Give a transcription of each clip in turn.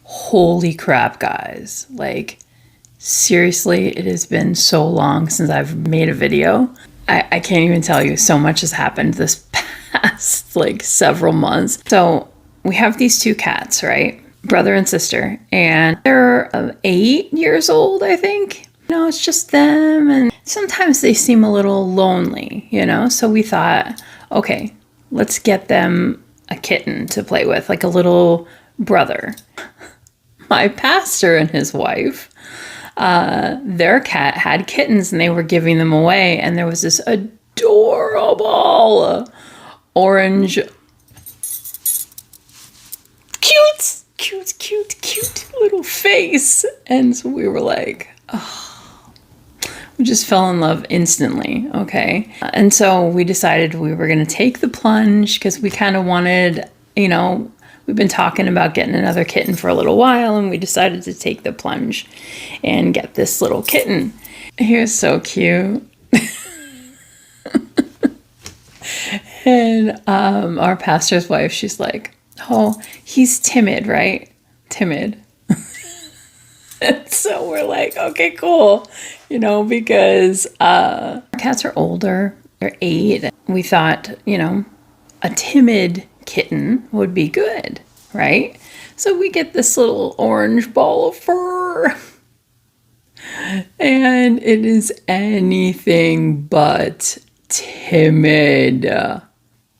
Holy crap, guys. Like, seriously, it has been so long since I've made a video. I can't even tell you, so much has happened this past like several months. So we have these two cats, right? Brother and sister, and they're 8 years old, I think. It's just them, and sometimes they seem a little lonely, So we thought, okay, let's get them a kitten to play with, like a little brother. My pastor and his wife, their cat had kittens and they were giving them away, and there was this adorable orange, cute little face. And so we were like, oh, we just fell in love instantly. Okay. And so we decided we were going to take the plunge because we kind of wanted, we've been talking about getting another kitten for a little while, and we decided to take the plunge and get this little kitten. He was so cute. And our pastor's wife, she's like, oh, he's timid, right? Timid. And so we're like, okay, cool. Because our cats are older. They're 8. We thought, a timid kitten would be good, right? So we get this little orange ball of fur, and it is anything but timid.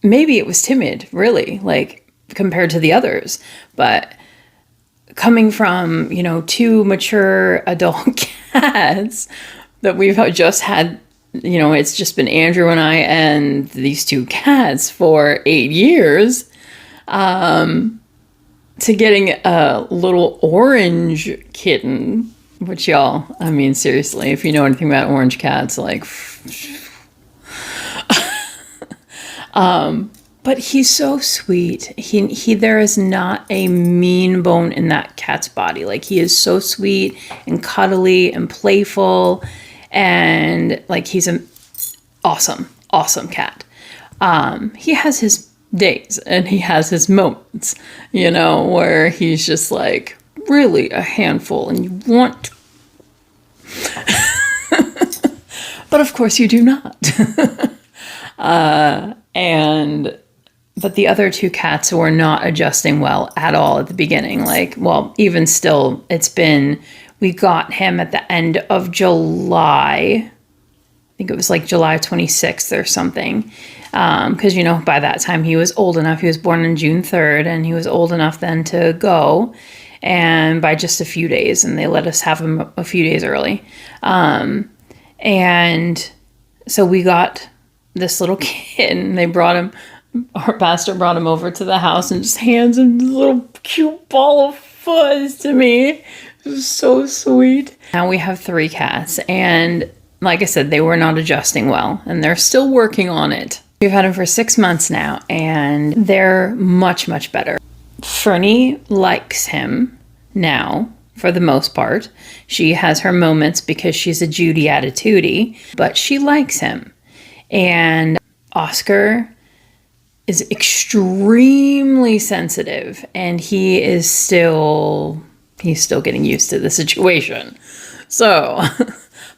Maybe it was timid, really, like compared to the others, but coming from, two mature adult cats that we've just had, it's just been Andrew and I and these two cats for 8 years, to getting a little orange kitten, which y'all, seriously, if you know anything about orange cats, like, but he's so sweet. There is not a mean bone in that cat's body. Like, he is so sweet and cuddly and playful, and like, he's an awesome cat. He has his days and he has his moments, where he's just like really a handful and you want to. But of course you do not. But the other two cats were not adjusting well at all at the beginning. Like, well, even still, we got him at the end of July. I think it was like July 26th or something. Because, by that time he was old enough. He was born on June 3rd, and he was old enough then to go, and by just a few days, and they let us have him a few days early. And so we got this little kitten. Our pastor brought him over to the house and just hands him this little cute ball of fuzz to me. It was so sweet. Now we have 3 cats, and like I said, they were not adjusting well, and they're still working on it. We've had them for 6 months now, and they're much, much better. Fernie likes him now, for the most part. She has her moments because she's a Judy attitudey, but she likes him. And Oscar is extremely sensitive, and he's still getting used to the situation. So,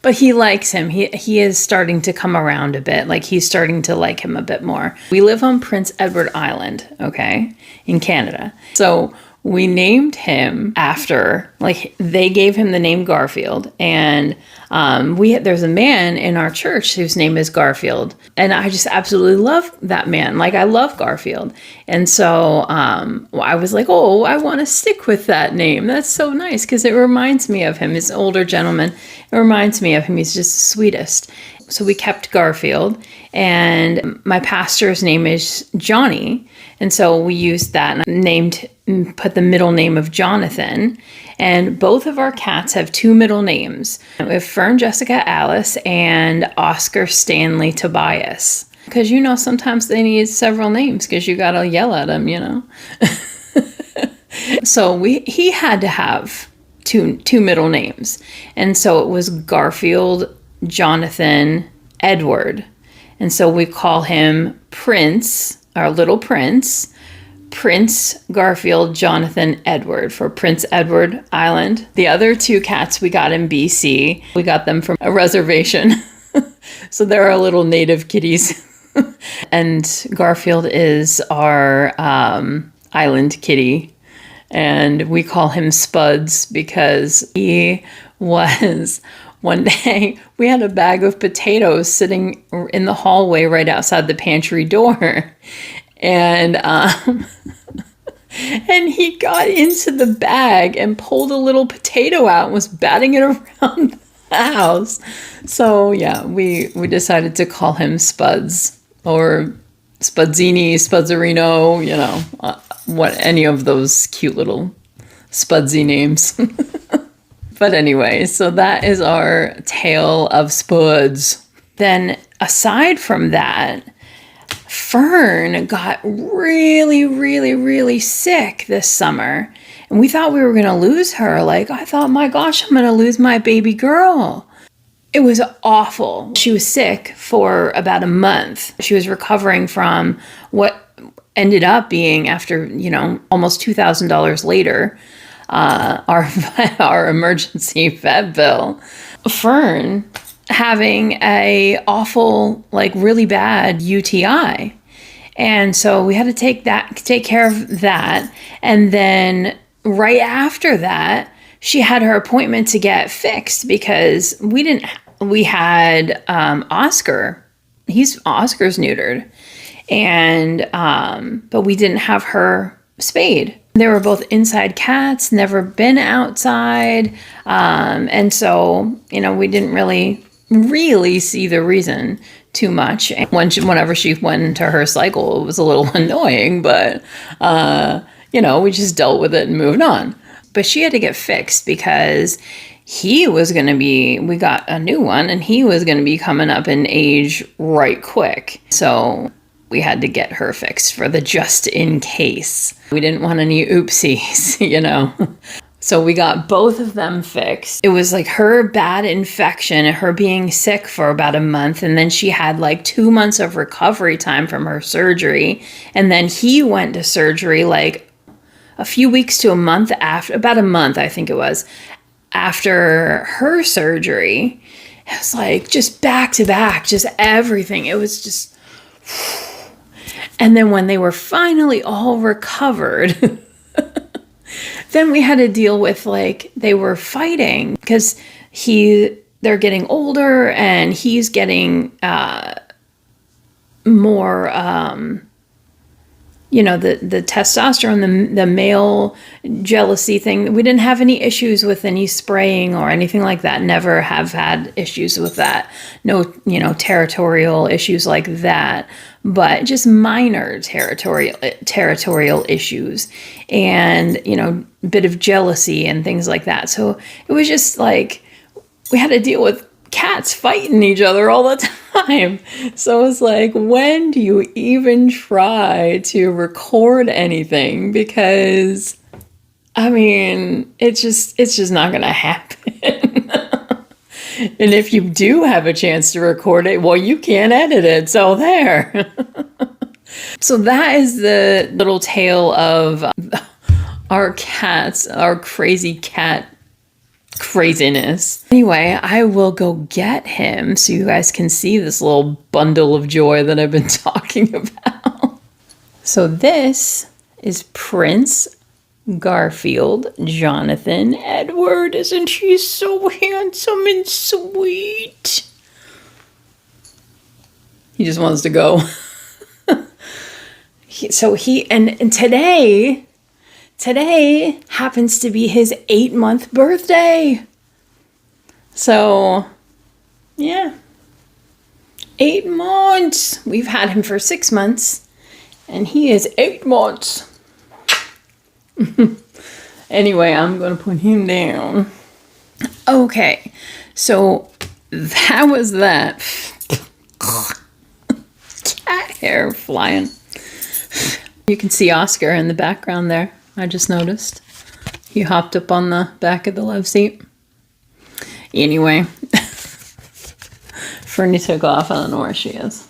but he likes him. He is starting to come around a bit. Like, he's starting to like him a bit more. We live on Prince Edward Island, okay, in Canada. So we named him after, like, they gave him the name Garfield, and there's a man in our church whose name is Garfield, and I just absolutely love that man. Like, I love Garfield, and so I was like, oh, I want to stick with that name. That's so nice, because it reminds me of him. He's an older gentleman. It reminds me of him. He's just the sweetest. So we kept Garfield, and my pastor's name is Johnny, and so we used that and put the middle name of Jonathan. And both of our cats have 2 middle names. We have Fern Jessica Alice and Oscar Stanley Tobias. Because, sometimes they need several names because you got to yell at them, So he had to have two middle names. And so it was Garfield, Jonathan, Edward. And so we call him Prince, our little Prince, Prince, Garfield, Jonathan, Edward for Prince Edward Island. The other 2 cats we got in BC. We got them from a reservation. So they're our little native kitties. And Garfield is our island kitty. And we call him Spuds because he was, one day, we had a bag of potatoes sitting in the hallway right outside the pantry door. And and he got into the bag and pulled a little potato out and was batting it around the house. So yeah, we decided to call him Spuds or Spudzini, Spudzerino, you know, what any of those cute little Spudsy names. But anyway, so that is our tale of Spuds. Then aside from that, Fern got really, really, really sick this summer. And we thought we were going to lose her. Like, I thought, my gosh, I'm going to lose my baby girl. It was awful. She was sick for about a month. She was recovering from what ended up being, after, you know, almost $2,000 later, our emergency vet bill. Fern having a awful, like really bad UTI. And so we had to take care of that. And then right after that, she had her appointment to get fixed because we had Oscar. Oscar's neutered. And, but we didn't have her spayed. They were both inside cats, never been outside. And so, you know, we didn't really see the reason too much. And whenever she went into her cycle, it was a little annoying, but, you know, we just dealt with it and moved on. But she had to get fixed because we got a new one and he was going to be coming up in age right quick. So we had to get her fixed for the just in case. We didn't want any oopsies, you know. So we got both of them fixed. It was like her bad infection and her being sick for about a month. And then she had like 2 months of recovery time from her surgery. And then he went to surgery like a few weeks to a month after, about a month, I think it was, after her surgery. It was like just back to back, just everything. It was just... And then when they were finally all recovered, then we had to deal with, like, they were fighting because they're getting older and he's getting more, you know, the testosterone, the male jealousy thing. We didn't have any issues with any spraying or anything like that. Never have had issues with that. No, you know, territorial issues like that. But just minor territorial issues and, you know, a bit of jealousy and things like that. So it was just like we had to deal with cats fighting each other all the time. So it was like, when do you even try to record anything? Because, I mean, it's just not going to happen. And if you do have a chance to record it, well, you can't edit it. So there. So that is the little tale of our cats, our crazy cat craziness. Anyway, I will go get him so you guys can see this little bundle of joy that I've been talking about. So this is Prince Garfield Jonathan Edward. Isn't he so handsome and sweet? He just wants to go. And today happens to be his 8-month birthday. So, yeah. 8 months. We've had him for 6 months, and he is 8 months. Anyway, I'm going to put him down. Okay, so that was that. Cat hair flying. You can see Oscar in the background there. I just noticed. He hopped up on the back of the love seat. Anyway. Fernie took off. I don't know where she is.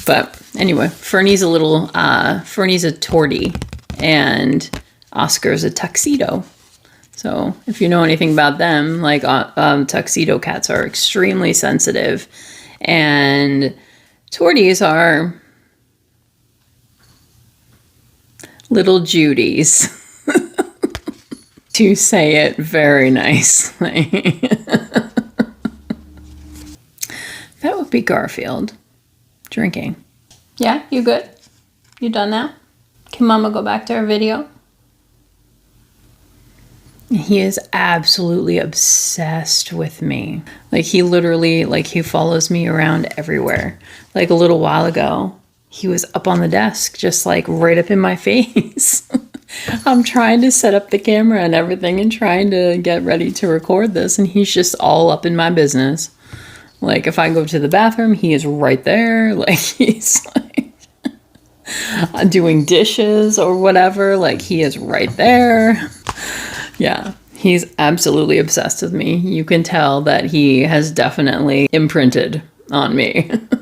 But Anyway, Fernie's a tortie, and Oscar's a tuxedo. So if you know anything about them, like tuxedo cats are extremely sensitive, and torties are little Judies, to say it very nicely. That would be Garfield drinking. Yeah, you good? You done now? Can Mama go back to her video? He is absolutely obsessed with me. Like, he literally, like, he follows me around everywhere. Like, a little while ago, he was up on the desk, just like right up in my face. I'm trying to set up the camera and everything and trying to get ready to record this, and he's just all up in my business. Like, if I go to the bathroom, he is right there. Like, he's like doing dishes or whatever. Like, he is right there. Yeah, he's absolutely obsessed with me. You can tell that he has definitely imprinted on me.